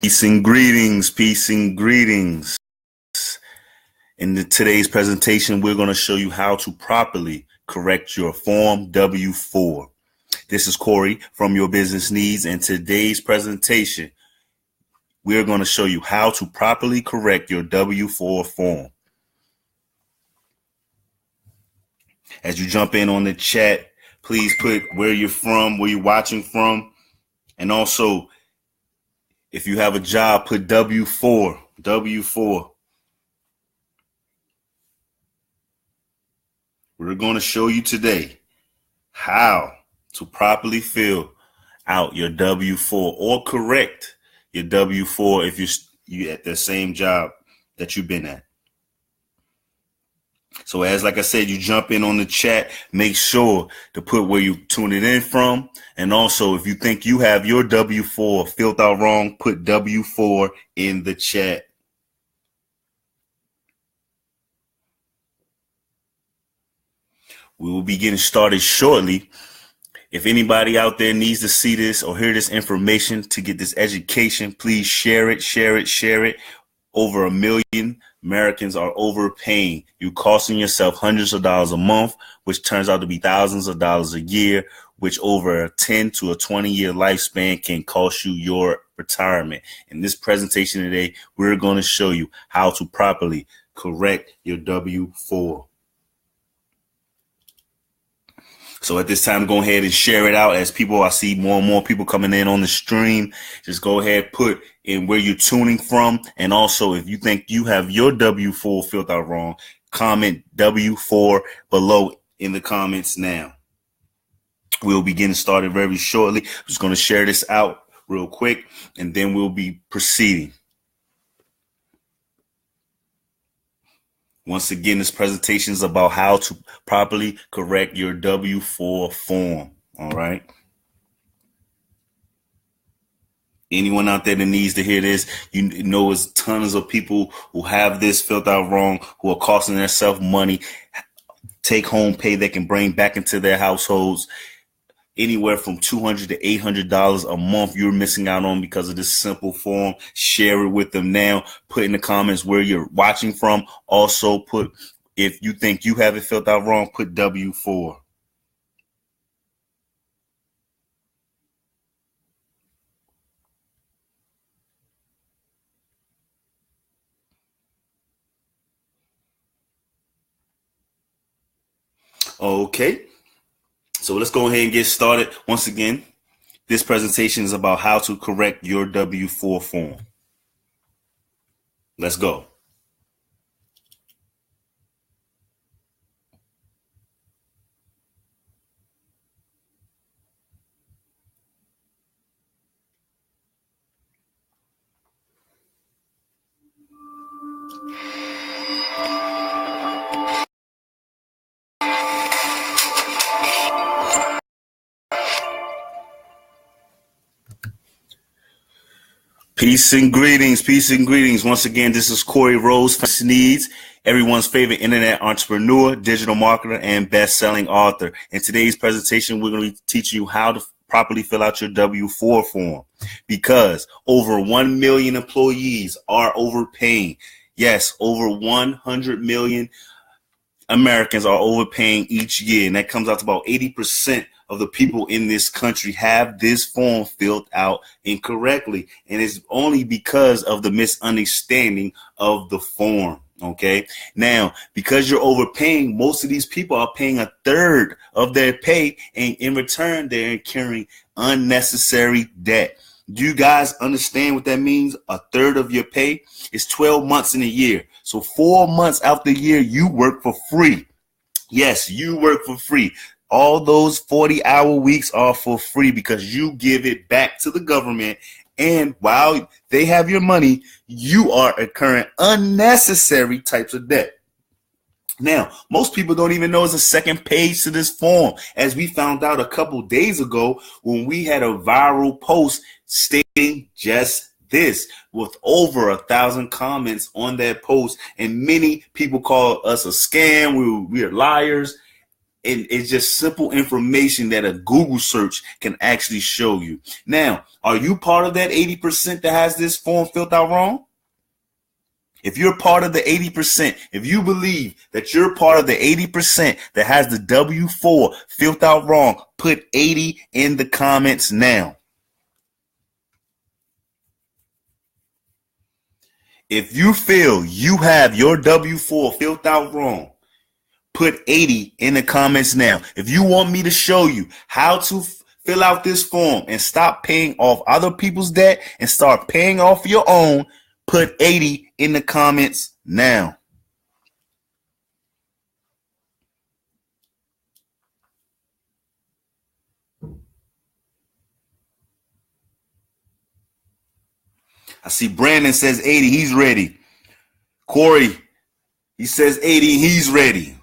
Peace and greetings, peace and greetings. In today's presentation, we're going to show you how to properly correct your Form W-4. This is Corey from Your Business Needs, and today's presentation, we're going to show you how to properly correct your W-4 form. As you jump in on the chat, please put where you're from, where you're watching from, and also, if you have a job, put W-4, W-4. We're going to show you today how to properly fill out your W-4 or correct your W-4 if you're at the same job that you've been at. So like I said, you jump in on the chat, make sure to put where you tune it in from. And also, if you think you have your W-4 filled out wrong, put W-4 in the chat. We will be getting started shortly. If anybody out there needs to see this or hear this information to get this education, please share it, share it, share it. Over 1 million Americans are overpaying. You're costing yourself hundreds of dollars a month, which turns out to be thousands of dollars a year, which over a 10 to a 20-year lifespan can cost you your retirement. In this presentation today, we're going to show you how to properly correct your W-4. So at this time, go ahead and share it out. As I see more and more people coming in on the stream. Just go ahead, put in where you're tuning from. And also, if you think you have your W-4 filled out wrong, comment W-4 below in the comments now. We'll be getting started very shortly. I'm just going to share this out real quick, and then we'll be proceeding. Once again, this presentation is about how to properly correct your W-4 form. All right. Anyone out there that needs to hear this, you know, there's tons of people who have this filled out wrong, who are costing themselves money, take home pay they can bring back into their households. Anywhere from $200 to $800 a month you're missing out on because of this simple form. Share it with them now. Put in the comments where you're watching from. Also put, if you think you have it filled out wrong, put W-4. Okay. So let's go ahead and get started. Once again, this presentation is about how to correct your W-4 form. Let's go. Peace and greetings, peace and greetings. Once again, this is Corey Rose Needs, everyone's favorite internet entrepreneur, digital marketer, and best-selling author. In today's presentation, we're going to be teaching you how to properly fill out your W-4 form because over 1 million employees are overpaying. Yes, over 100 million Americans are overpaying each year, and that comes out to about 80% of the people in this country have this form filled out incorrectly. And it's only because of the misunderstanding of the form. Okay. Now, because you're overpaying, most of these people are paying a third of their pay, and in return, they're incurring unnecessary debt. Do you guys understand what that means? A third of your pay is 12 months in a year. So 4 months out the year, you work for free. Yes, you work for free. All those 40-hour weeks are for free because you give it back to the government. And while they have your money, you are incurring unnecessary types of debt. Now, most people don't even know there's a second page to this form, as we found out a couple days ago when we had a viral post stating just this, with over 1,000 comments on that post, and many people call us a scam. We are liars. And it's just simple information that a Google search can actually show you. Now, are you part of that 80% that has this form filled out wrong? If you're part of the 80%, if you believe that you're part of the 80% that has the W-4 filled out wrong, put 80 in the comments now. If you feel you have your W-4 filled out wrong, put 80 in the comments now. If you want me to show you how to fill out this form and stop paying off other people's debt and start paying off your own, put 80 in the comments now. I see Brandon says 80, he's ready. Corey, he says 80, he's ready.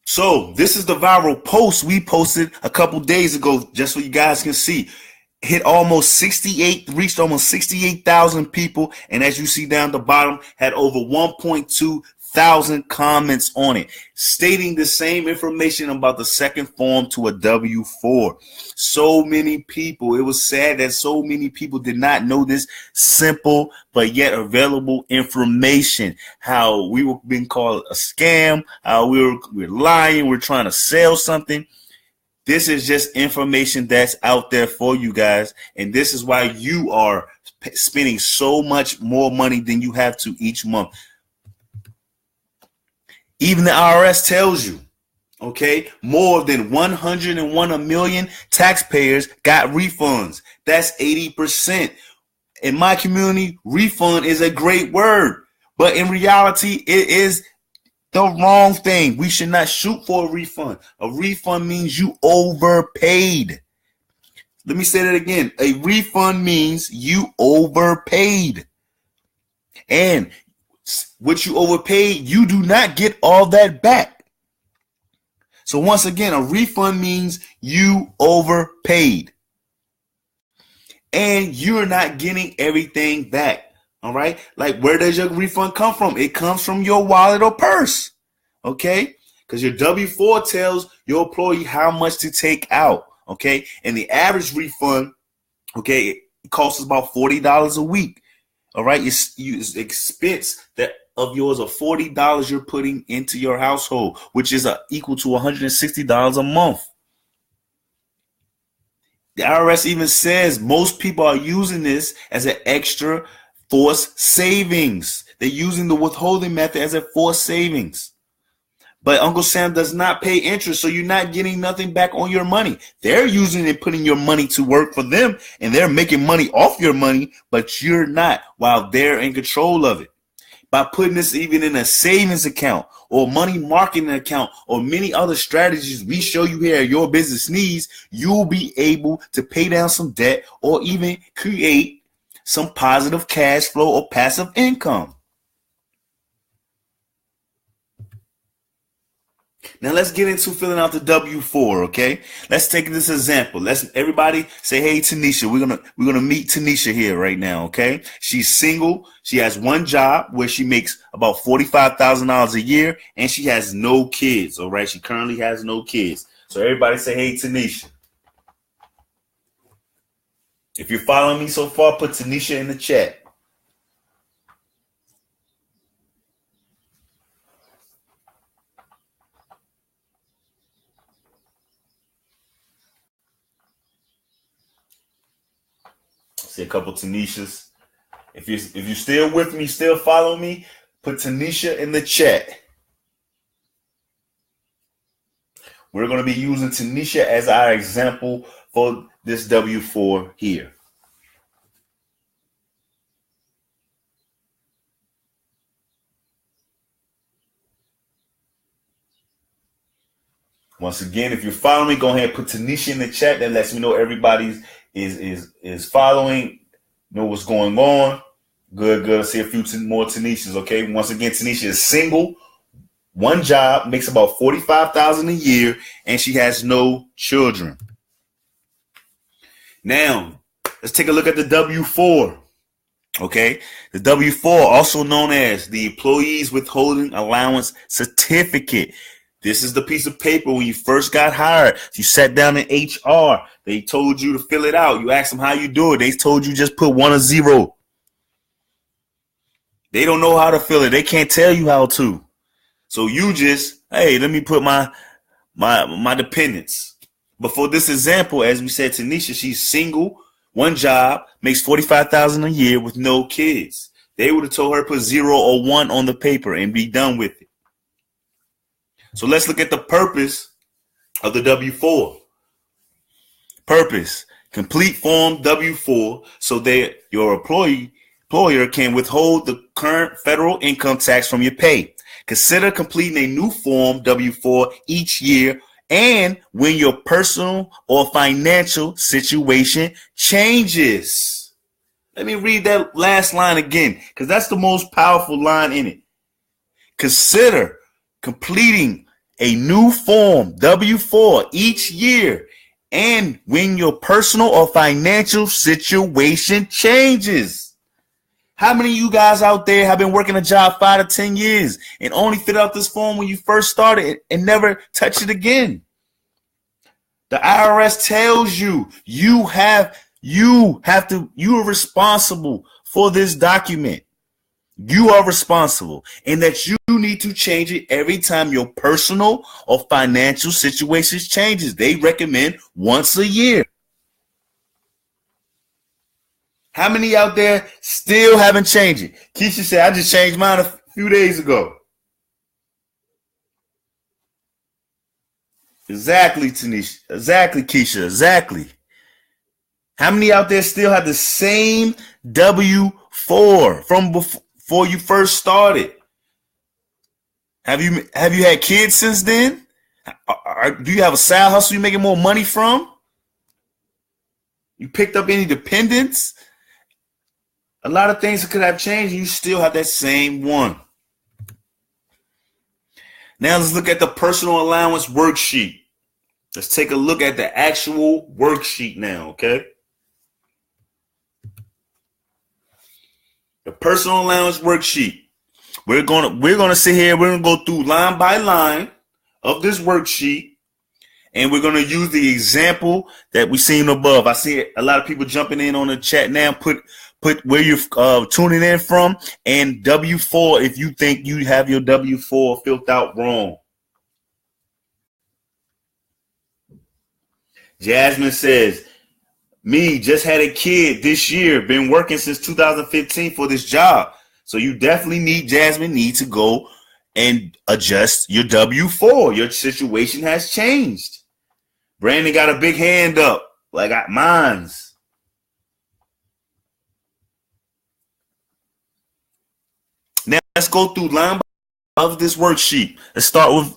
So this is the viral post we posted a couple days ago, just so you guys can see. Reached almost 68,000 people. And as you see down the bottom, had over 1.2 thousand comments on it, stating the same information about the second form to a W-4. So many people, it was sad that so many people did not know this simple but yet available information. How we were being called a scam, how we're lying, we're trying to sell something. This is just information that's out there for you guys, and this is why you are spending so much more money than you have to each month. Even the IRS tells you, okay, more than 101 million taxpayers got refunds. That's 80%. In my community, refund is a great word, but in reality, it is the wrong thing. We should not shoot for a refund. A refund means you overpaid. Let me say that again. A refund means you overpaid. And what you overpaid, you do not get all that back. So once again, a refund means you overpaid. And you're not getting everything back. All right. Like, where does your refund come from? It comes from your wallet or purse. Okay. Because your W-4 tells your employee how much to take out. Okay. And the average refund, okay, it costs about $40 a week. All right. It's expense that of yours of $40 you're putting into your household, which is equal to $160 a month. The IRS even says most people are using this as an extra forced savings. They're using the withholding method as a forced savings. But Uncle Sam does not pay interest, so you're not getting nothing back on your money. They're using it, putting your money to work for them, and they're making money off your money, but you're not, while they're in control of it. By putting this even in a savings account or money marketing account or many other strategies we show you here at Your Business Needs, you'll be able to pay down some debt or even create some positive cash flow or passive income. Now let's get into filling out the W-4, okay? Let's take this example. Let's everybody say, hey, Tanisha. We're gonna meet Tanisha here right now, okay? She's single. She has one job where she makes about $45,000 a year, and she has no kids. All right, she currently has no kids. So everybody say, hey, Tanisha. If you're following me so far, put Tanisha in the chat. See a couple Tanishas. If you're still with me, still follow me, put Tanisha in the chat. We're going to be using Tanisha as our example for this W-4 here. Once again, if you're following me, go ahead and put Tanisha in the chat. That lets me know everybody is following, know what's going on. Good. I see a few more Tanishas, okay? Once again, Tanisha is single, one job, makes about $45,000 a year, and she has no children. Now, let's take a look at the W-4. Okay, the W-4, also known as the Employees Withholding Allowance Certificate. This is the piece of paper when you first got hired. You sat down in HR. They told you to fill it out. You asked them how you do it. They told you just put 1 or 0. They don't know how to fill it. They can't tell you how to. So you just, hey, let me put my dependents. But for this example, as we said, Tanisha, she's single, 1 job, makes $45,000 a year with no kids. They would have told her put 0 or 1 on the paper and be done with it. So let's look at the purpose of the W-4. Purpose: complete form W-4 so that your employer can withhold the current federal income tax from your pay. Consider completing a new form W-4 each year and when your personal or financial situation changes. Let me read that last line again, because that's the most powerful line in it. Consider completing a new form W-4 each year and when your personal or financial situation changes. How many of you guys out there have been working a job 5 to 10 years and only fit out this form when you first started and never touch it again? The IRS tells you you are responsible for this document. You are responsible, and that you need to change it every time your personal or financial situation changes. They recommend once a year. How many out there still haven't changed it? Keisha said, I just changed mine a few days ago. Exactly, Tanisha. Exactly, Keisha. Exactly. How many out there still have the same W-4 from before you first started? Have you had kids since then? Do you have a side hustle you're making more money from? You picked up any dependents? A lot of things could have changed, and you still have that same one. Now let's look at the personal allowance worksheet. Let's take a look at the actual worksheet now, okay? The personal allowance worksheet. We're gonna sit here, we're gonna go through line by line of this worksheet, and we're gonna use the example that we seen above. I see a lot of people jumping in on the chat now. Put where you're tuning in from and W-4 if you think you have your W-4 filled out wrong. Jasmine says, me just had a kid this year, been working since 2015 for this job. So you definitely need to go and adjust your W-4. Your situation has changed. Brandon got a big hand up, like mine's. Now let's go through line by line of this worksheet. Let's start with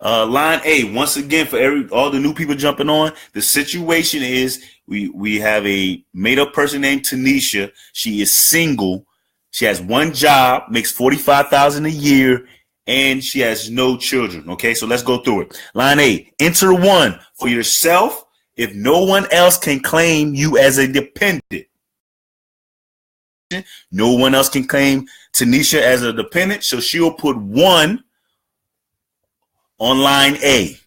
line A. Once again, for all the new people jumping on, the situation is we have a made-up person named Tanisha. She is single. She has 1 job, makes $45,000 a year, and she has no children. Okay, so let's go through it. Line A, enter 1 for yourself if no one else can claim you as a dependent. No one else can claim Tanisha as a dependent, so she'll put 1 on line A.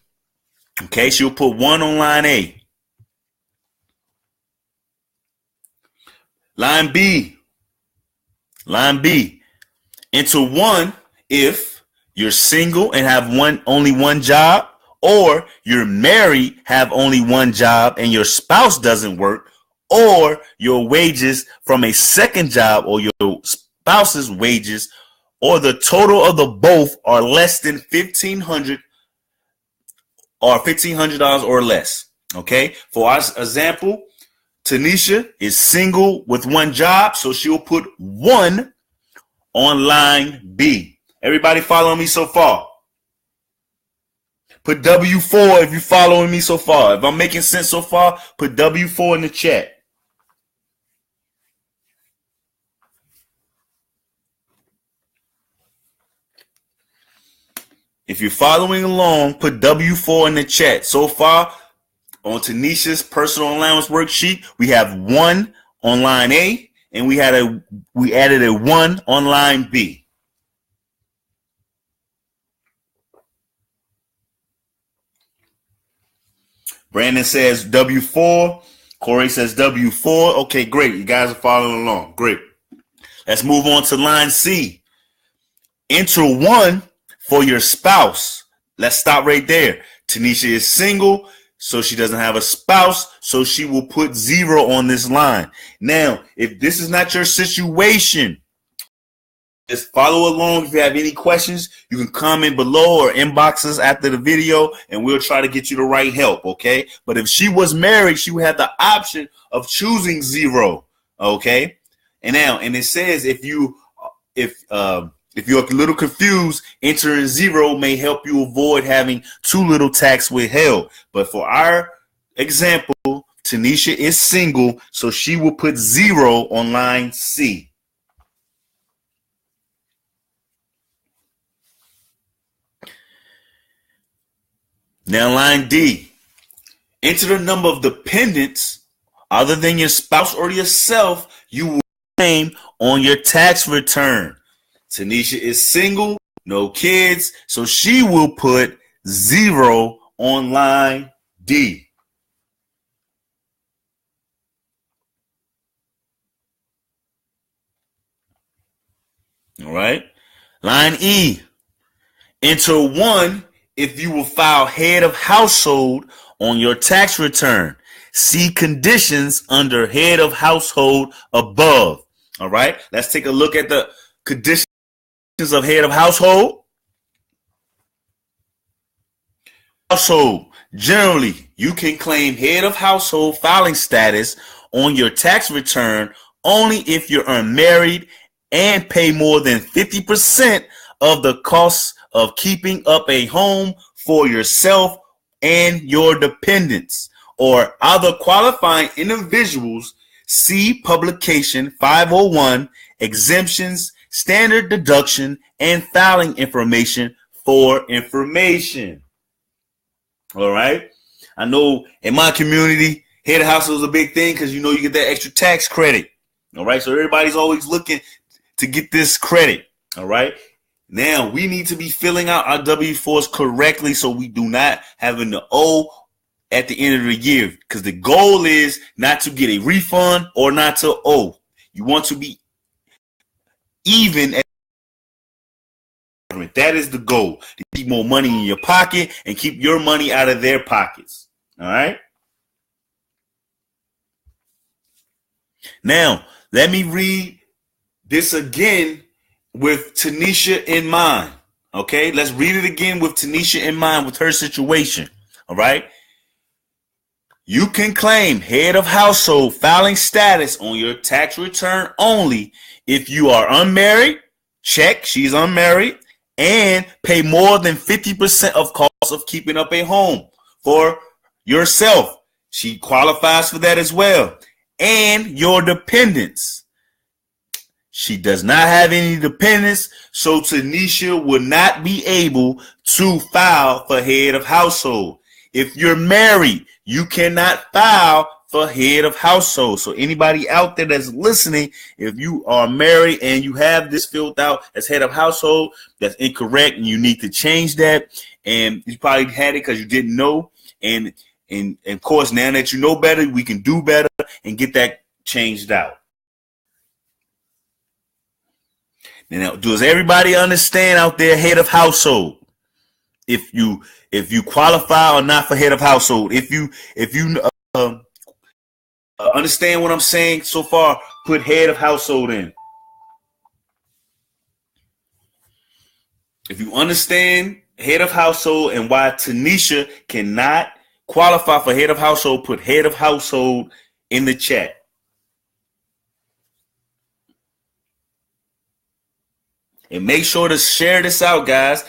Okay, she'll put 1 on line A. Line B. Enter 1 if you're single and have only one job, or you're married, have only one job, and your spouse doesn't work, or your wages from a second job or your spouse's wages or the total of the both are less than $1,500 or $1,500 or less. Okay, for our example, Tanisha is single with one job, so she'll put 1 on line B. Everybody following me so far? Put W-4 if you're following me so far. If I'm making sense so far, put W-4 in the chat. If you're following along, put W-4 in the chat. So far, on Tanisha's personal allowance worksheet, we have 1 on line A and we added a 1 on line B. Brandon says W-4. Corey says W-4. Okay, great. You guys are following along. Great. Let's move on to line C. Enter 1 for your spouse. Let's stop right there. Tanisha is single, so she doesn't have a spouse, so she will put 0 on this line. Now, if this is not your situation, just follow along. If you have any questions, you can comment below or inbox us after the video, and we'll try to get you the right help, okay? But if she was married, she would have the option of choosing 0, okay? And it says if you're a little confused, entering 0 may help you avoid having too little tax withheld. But for our example, Tanisha is single, so she will put 0 on line C. Now line D. Enter the number of dependents other than your spouse or yourself you will claim on your tax return. Tanisha is single, no kids, so she will put 0 on line D. All right. Line E. Enter 1 if you will file head of household on your tax return. See conditions under head of household above. All right. Let's take a look at the conditions of head of household. Generally, you can claim head of household filing status on your tax return only if you're unmarried and pay more than 50% of the costs of keeping up a home for yourself and your dependents or other qualifying individuals. See publication 501, exemptions, standard deduction, and filing information for information. All right. I know in my community, head of household is a big thing because you get that extra tax credit. All right. So everybody's always looking to get this credit. All right. Now we need to be filling out our W-4s correctly so we do not have an owe at the end of the year, because the goal is not to get a refund or not to owe. You want to be even. That is the goal, to keep more money in your pocket and keep your money out of their pockets. All right. Now, let me read this again with Tanisha in mind. Okay, let's read it again with Tanisha in mind with her situation. All right. You can claim head of household filing status on your tax return only if you are unmarried. Check, she's unmarried, and pay more than 50% of costs of keeping up a home for yourself. She qualifies for that as well. And your dependents. She does not have any dependents, so Tanisha will not be able to file for head of household. If you're married, you cannot file for head of household. So anybody out there that's listening, if you are married and you have this filled out as head of household, that's incorrect and you need to change that. And you probably had it because you didn't know. And of course, now that you know better, we can do better and get that changed out. Now, does everybody understand out there head of household? If you qualify or not for head of household, if you understand what I'm saying so far, put head of household in. If you understand head of household and why Tanisha cannot qualify for head of household, put head of household in the chat. And make sure to share this out, guys.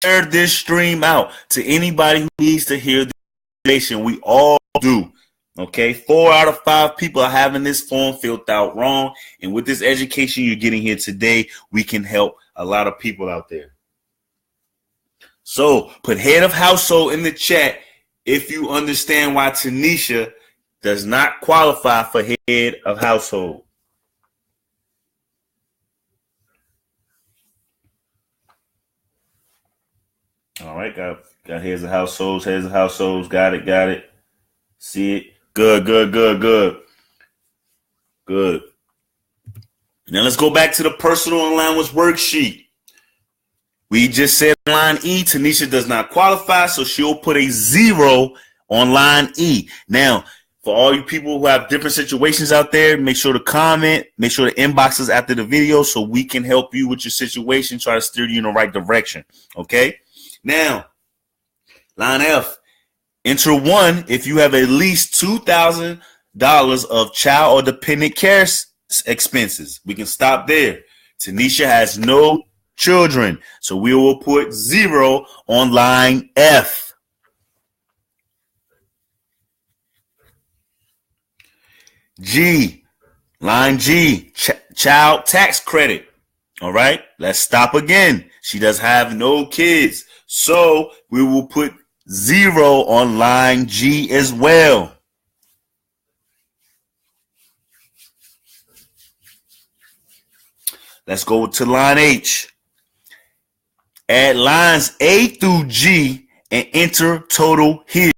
Share this stream out to anybody who needs to hear the information. We all do. Okay, 4 out of 5 people are having this form filled out wrong. And with this education you're getting here today, we can help a lot of people out there. So put head of household in the chat if you understand why Tanisha does not qualify for head of household. All right, got heads of households, got it. See it. Good. Now let's go back to the personal allowance worksheet. We just said line E, Tanisha does not qualify, so she'll put a 0 on line E. Now, for all you people who have different situations out there, make sure to comment, make sure to inbox us after the video so we can help you with your situation, try to steer you in the right direction. Okay? Now, line F, enter 1 if you have at least $2,000 of child or dependent care expenses. We can stop there. Tanisha has no children, so we will put 0 on line F. G, line G, child tax credit. All right, let's stop again. She does have no kids, so we will put 0 on line G as well. Let's go to line H. Add lines A through G and enter total here.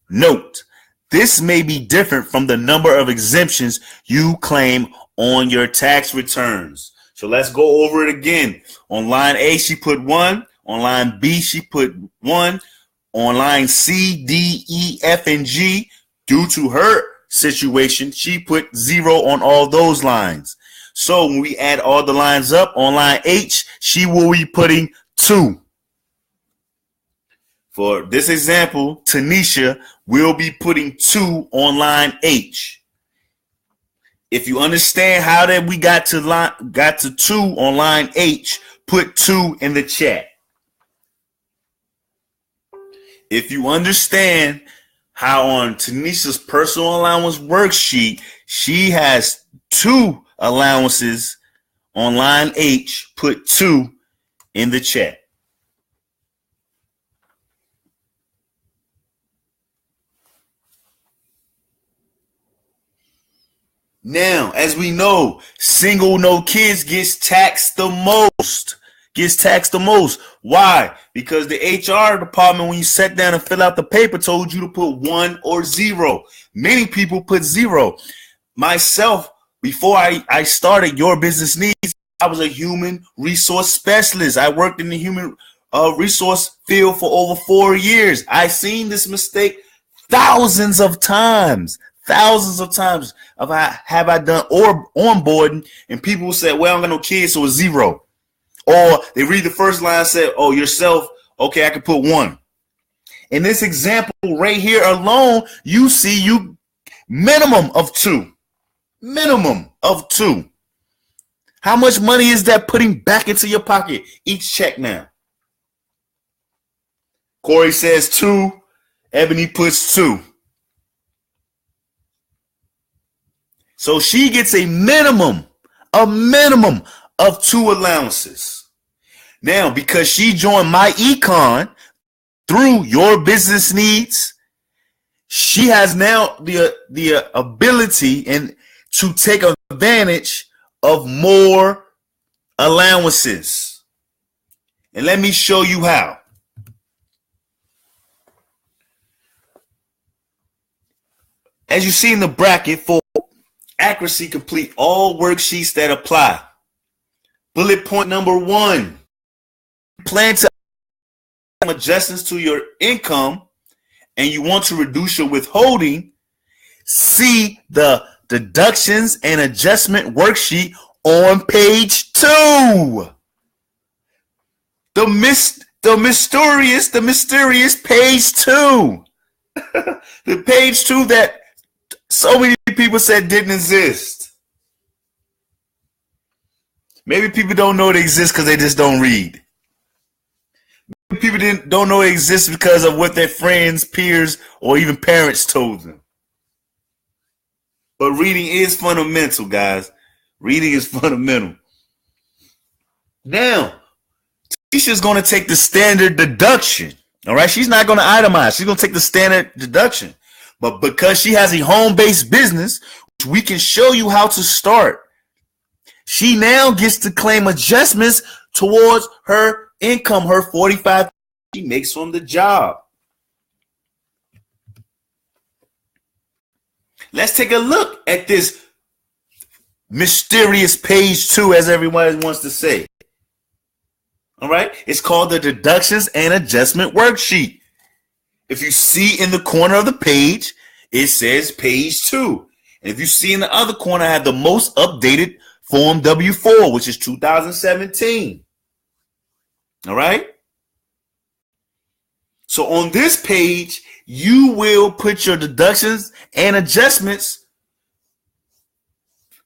Note, this may be different from the number of exemptions you claim on your tax returns. So let's go over it again. On line A, she put 1. On line B, she put 1. On line C, D, E, F, and G, due to her situation, she put 0 on all those lines. So when we add all the lines up on line H, she will be putting 2. For this example, Tanisha will be putting 2 on line H. If you understand how that we got to 2 on line H, put 2 in the chat. If you understand how on Tanisha's personal allowance worksheet, she has 2 allowances on line H, put 2 in the chat. Now, as we know, single no kids gets taxed the most. Why? Because the HR department, when you sat down and fill out the paper, told you to put 1 or 0. Many people put 0. Myself, before I started Your Business Needs, I was a human resource specialist. I worked in the human resource field for over 4 years. I've seen this mistake thousands of times. Have I done or onboarding, and people say, well, I don't got no kids, so it's 0. Or they read the first line and say, oh, yourself, okay, I can put 1. In this example right here alone, you see you minimum of 2. How much money is that putting back into your pocket each check now? Corey says 2. Ebony puts 2. So she gets a minimum of 2 allowances. Now, because she joined my econ through Your Business Needs, she has now the ability and to take advantage of more allowances. And let me show you how. As you see in the bracket, for accuracy, complete all worksheets that apply. Bullet point number 1. Plan to make adjustments to your income and you want to reduce your withholding. See the deductions and adjustment worksheet on page 2. The mysterious page 2. The page 2 that so many people said didn't exist. Maybe people don't know it exists because they just don't read. Maybe people don't know it exists because of what their friends, peers, or even parents told them. But reading is fundamental, guys. Reading is fundamental. Now, Tisha's going to take the standard deduction. All right, she's not going to itemize. She's going to take the standard deduction. But because she has a home-based business, which we can show you how to start, she now gets to claim adjustments towards her income, her $45,000 she makes on the job. Let's take a look at this mysterious page 2, as everyone wants to say. All right. It's called the Deductions and Adjustment Worksheet. If you see in the corner of the page, it says page 2. And if you see in the other corner, I have the most updated Form W-4, which is 2017. All right. So on this page, you will put your deductions and adjustments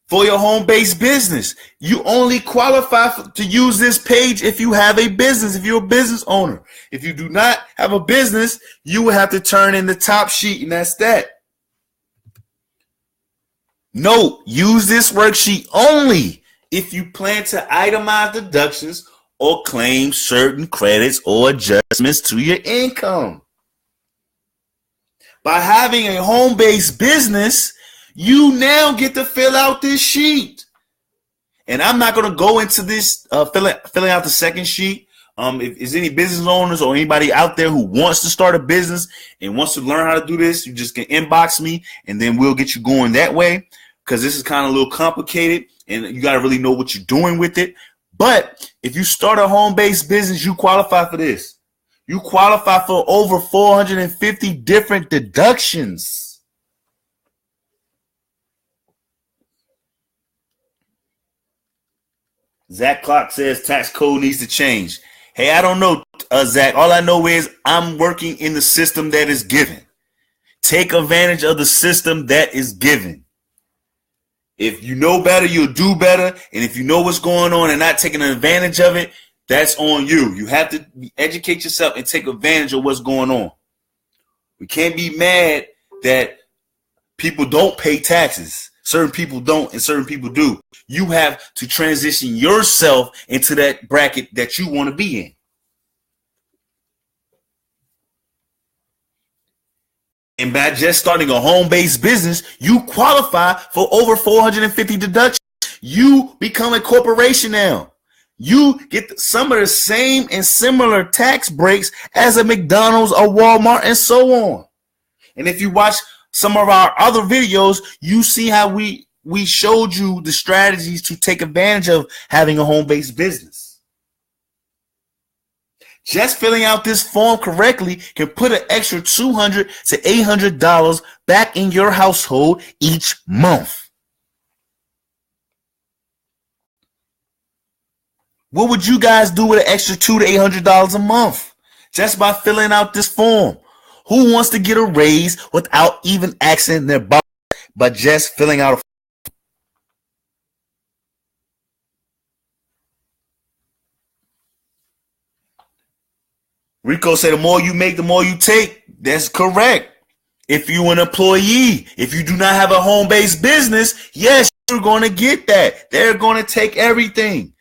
for your home-based business. You only qualify to use this page if you have a business, if you're a business owner. If you do not have a business, you will have to turn in the top sheet, and that's that. Note, use this worksheet only if you plan to itemize deductions or claim certain credits or adjustments to your income. By having a home-based business, you now get to fill out this sheet. And I'm not going to go into this filling out the second sheet. If there's any business owners or anybody out there who wants to start a business and wants to learn how to do this, you just can inbox me and then we'll get you going that way, because this is kind of a little complicated and you got to really know what you're doing with it. But if you start a home-based business, you qualify for this. You qualify for over 450 different deductions. Zach Clark says tax code needs to change. Hey, I don't know, Zach. All I know is I'm working in the system that is given. Take advantage of the system that is given. If you know better, you'll do better. And if you know what's going on and not taking advantage of it, that's on you. You have to educate yourself and take advantage of what's going on. We can't be mad that people don't pay taxes. Certain people don't and certain people do. You have to transition yourself into that bracket that you want to be in. And by just starting a home-based business, you qualify for over 450 deductions. You become a corporation now. You get some of the same and similar tax breaks as a McDonald's, a Walmart, and so on. And if you watch some of our other videos, you see how we showed you the strategies to take advantage of having a home-based business. Just filling out this form correctly can put an extra $200 to $800 back in your household each month. What would you guys do with an extra $200 to $800 a month just by filling out this form? Who wants to get a raise without even asking their boss, but just filling out a form? Rico said the more you make, the more you take. That's correct. If you're an employee, if you do not have a home-based business, yes, you're going to get that. They're going to take everything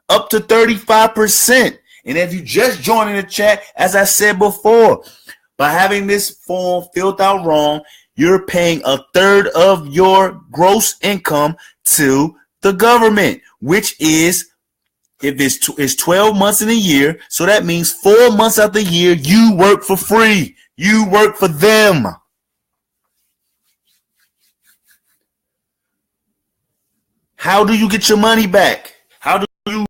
up to 35%. And if you just join in the chat, as I said before, by having this form filled out wrong, you're paying a third of your gross income to the government, which is, if it's 12 months in a year, so that means 4 months out the year, you work for free. You work for them. How do you get your money back? How do you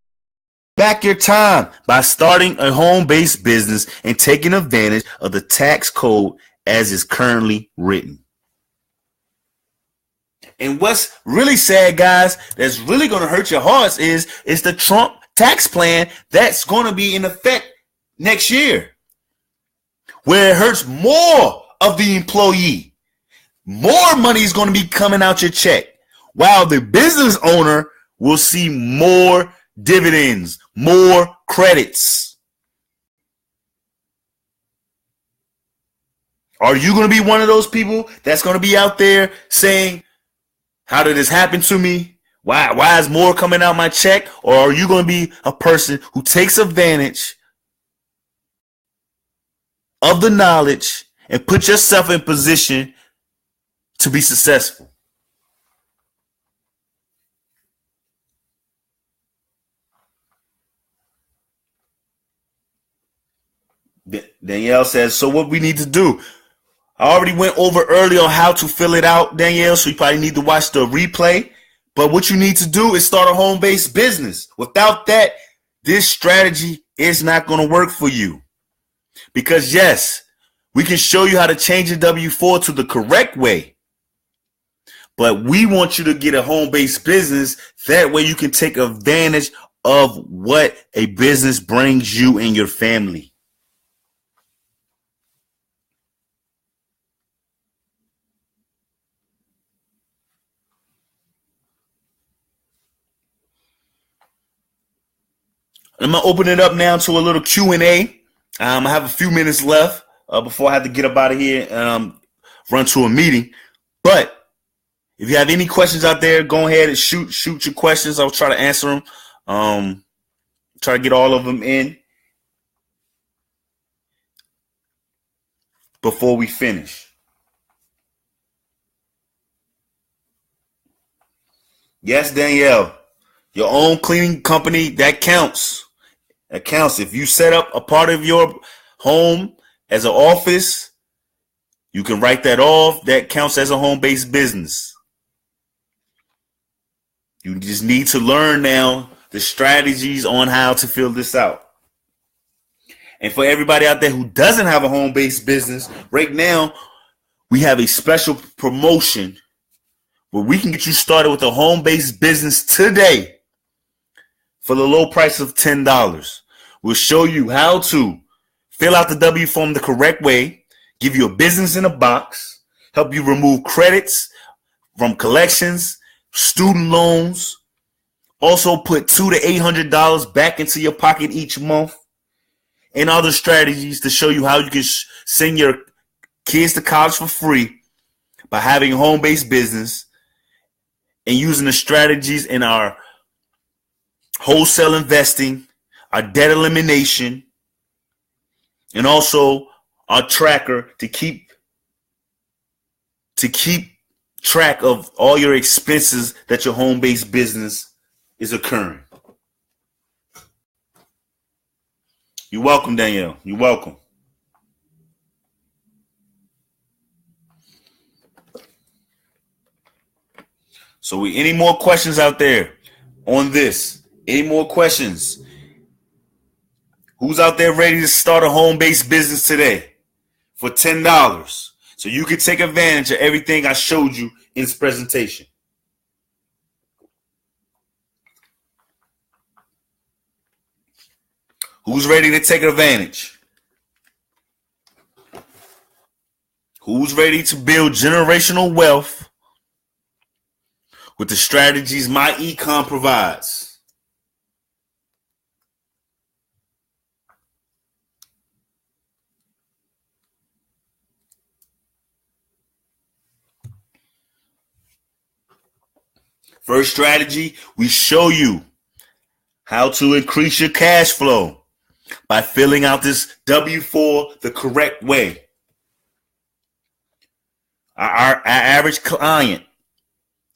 back your time? By starting a home-based business and taking advantage of the tax code as is currently written. And what's really sad, guys, that's really going to hurt your hearts is the Trump tax plan that's going to be in effect next year, where it hurts more of the employee. More money is going to be coming out your check, while the business owner will see more dividends, more credits. Are you going to be one of those people that's going to be out there saying, how did this happen to me? Why is more coming out my check? Or are you going to be a person who takes advantage of the knowledge and put yourself in position to be successful? Danielle says, so what we need to do? I already went over earlier on how to fill it out, Danielle, so you probably need to watch the replay. But what you need to do is start a home-based business. Without that, this strategy is not going to work for you. Because yes, we can show you how to change your W-4 to the correct way. But we want you to get a home-based business. That way you can take advantage of what a business brings you and your family. I'm going to open it up now to a little Q&A. I have a few minutes left before I have to get up out of here and run to a meeting. But if you have any questions out there, go ahead and shoot your questions. I'll try to answer them. Try to get all of them in before we finish. Yes, Danielle, your own cleaning company, that counts. That counts. If you set up a part of your home as an office, you can write that off. That counts as a home-based business. You just need to learn now the strategies on how to fill this out. And for everybody out there who doesn't have a home-based business, right now we have a special promotion where we can get you started with a home-based business today for the low price of $10. We'll show you how to fill out the W form the correct way, give you a business in a box, help you remove credits from collections, student loans, also put $200 to $800 back into your pocket each month, and other strategies to show you how you can send your kids to college for free by having a home-based business and using the strategies in our wholesale investing, our debt elimination, and also our tracker to keep track of all your expenses that your home-based business is occurring. You're welcome, Danielle. You're welcome. So any more questions out there on this? Any more questions? Who's out there ready to start a home-based business today for $10 so you can take advantage of everything I showed you in this presentation? Who's ready to take advantage? Who's ready to build generational wealth with the strategies my econ provides? First strategy, we show you how to increase your cash flow by filling out this W-4 the correct way. Our average client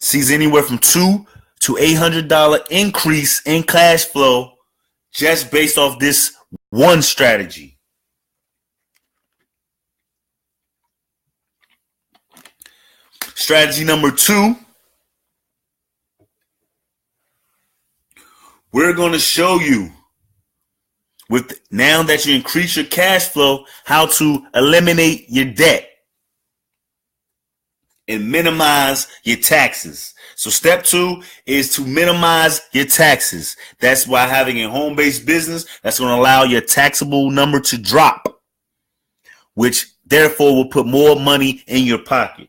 sees anywhere from $200 to $800 increase in cash flow just based off this one strategy. Strategy number 2. We're going to show you, with now that you increase your cash flow, how to eliminate your debt and minimize your taxes. So step 2 is to minimize your taxes. That's why having a home-based business, that's going to allow your taxable number to drop, which therefore will put more money in your pocket.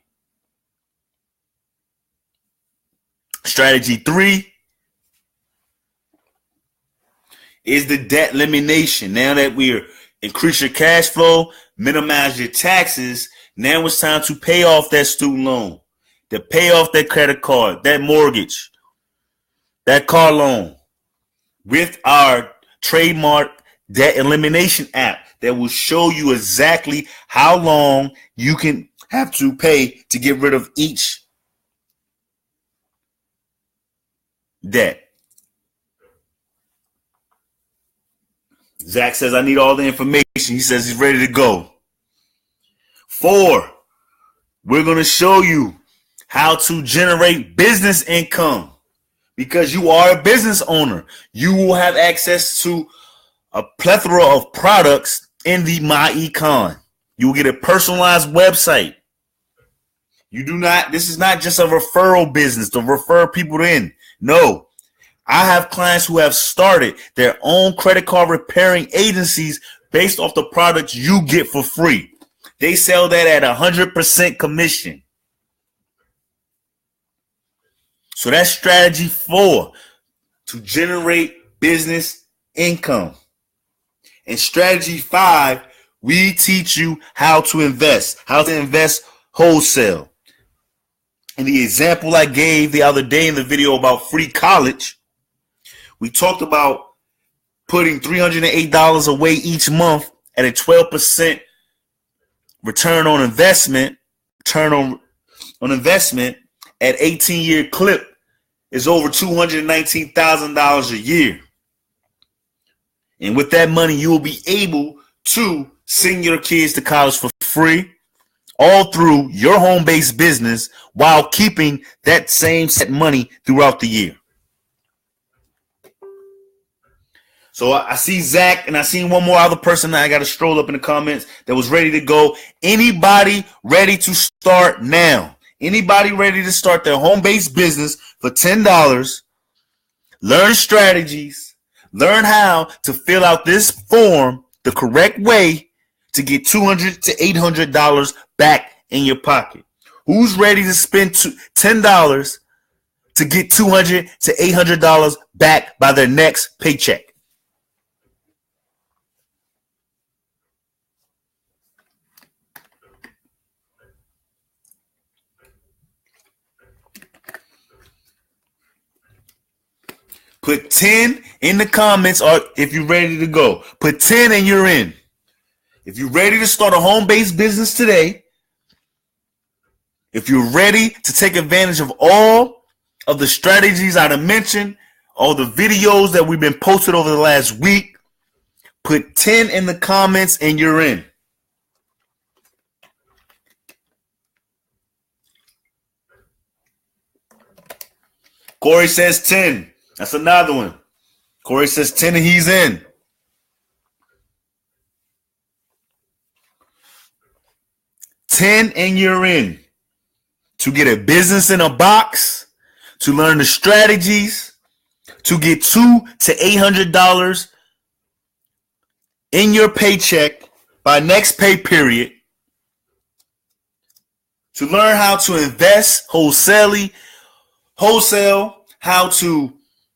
Strategy 3 is the debt elimination. Now that we're increase your cash flow, minimize your taxes, now it's time to pay off that student loan, to pay off that credit card, that mortgage, that car loan with our trademark debt elimination app that will show you exactly how long you can have to pay to get rid of each debt. Zach says, I need all the information. He says he's ready to go. 4, we're going to show you how to generate business income. Because you are a business owner, you will have access to a plethora of products in the My Econ. You will get a personalized website. This is not just a referral business to refer people in. No, I have clients who have started their own credit card repairing agencies based off the products you get for free. They sell that at 100% commission. So that's strategy 4, to generate business income. And strategy 5, we teach you how to invest wholesale. In the example I gave the other day in the video about free college, we talked about putting $308 away each month at a 12% return on investment. Return on investment at 18-year clip is over $219,000 a year. And with that money, you will be able to send your kids to college for free, all through your home-based business, while keeping that same set money throughout the year. So I see Zach, and I seen one more other person that I got to stroll up in the comments that was ready to go. Anybody ready to start now? Anybody ready to start their home-based business for $10? Learn strategies. Learn how to fill out this form the correct way to get $200 to $800 back in your pocket. Who's ready to spend $10 to get $200 to $800 back by their next paycheck? Put 10 in the comments, or if you're ready to go. Put 10 and you're in. If you're ready to start a home-based business today, if you're ready to take advantage of all of the strategies I mentioned, all the videos that we've been posted over the last week, put 10 in the comments and you're in. Corey says 10. That's another one. Corey says 10 and he's in. $10 and you're in. To get a business in a box, to learn the strategies, to get $200 to $800 in your paycheck by next pay period, to learn how to invest wholesale, how to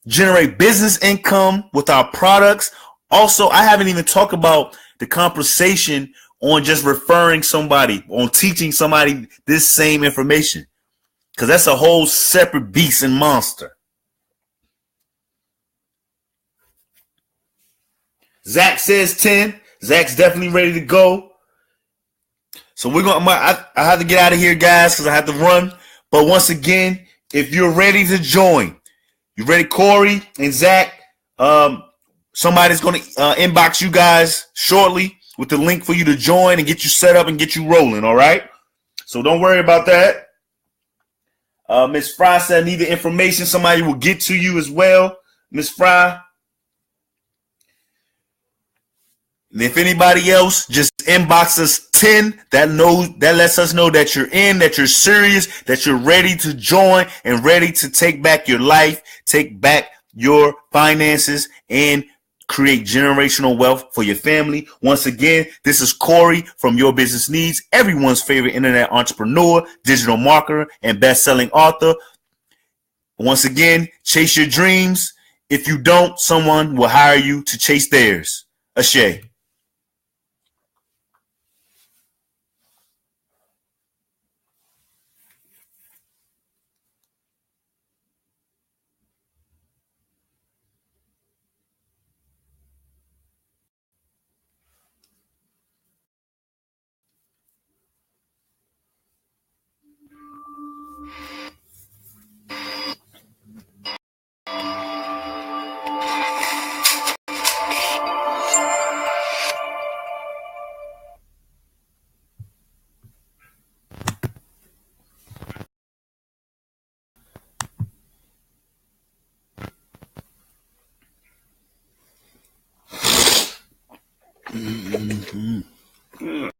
generate business income with our products. Also, I haven't even talked about the conversation on just referring somebody, on teaching somebody this same information, because that's a whole separate beast and monster. Zach says 10. Zach's definitely ready to go. So I have to get out of here, guys, because I have to run. But once again, if you're ready to join, you ready, Corey and Zach? Somebody's going to inbox you guys shortly with the link for you to join and get you set up and get you rolling, all right? So don't worry about that. Miss Fry said, I need the information. Somebody will get to you as well, Miss Fry. And if anybody else, just inbox us 10. That lets us know that you're in, that you're serious, that you're ready to join and ready to take back your life, take back your finances, and create generational wealth for your family. Once again, this is Corey from Your Business Needs, everyone's favorite internet entrepreneur, digital marketer, and best-selling author. Once again, chase your dreams. If you don't, someone will hire you to chase theirs. Ashe. Mm-hmm.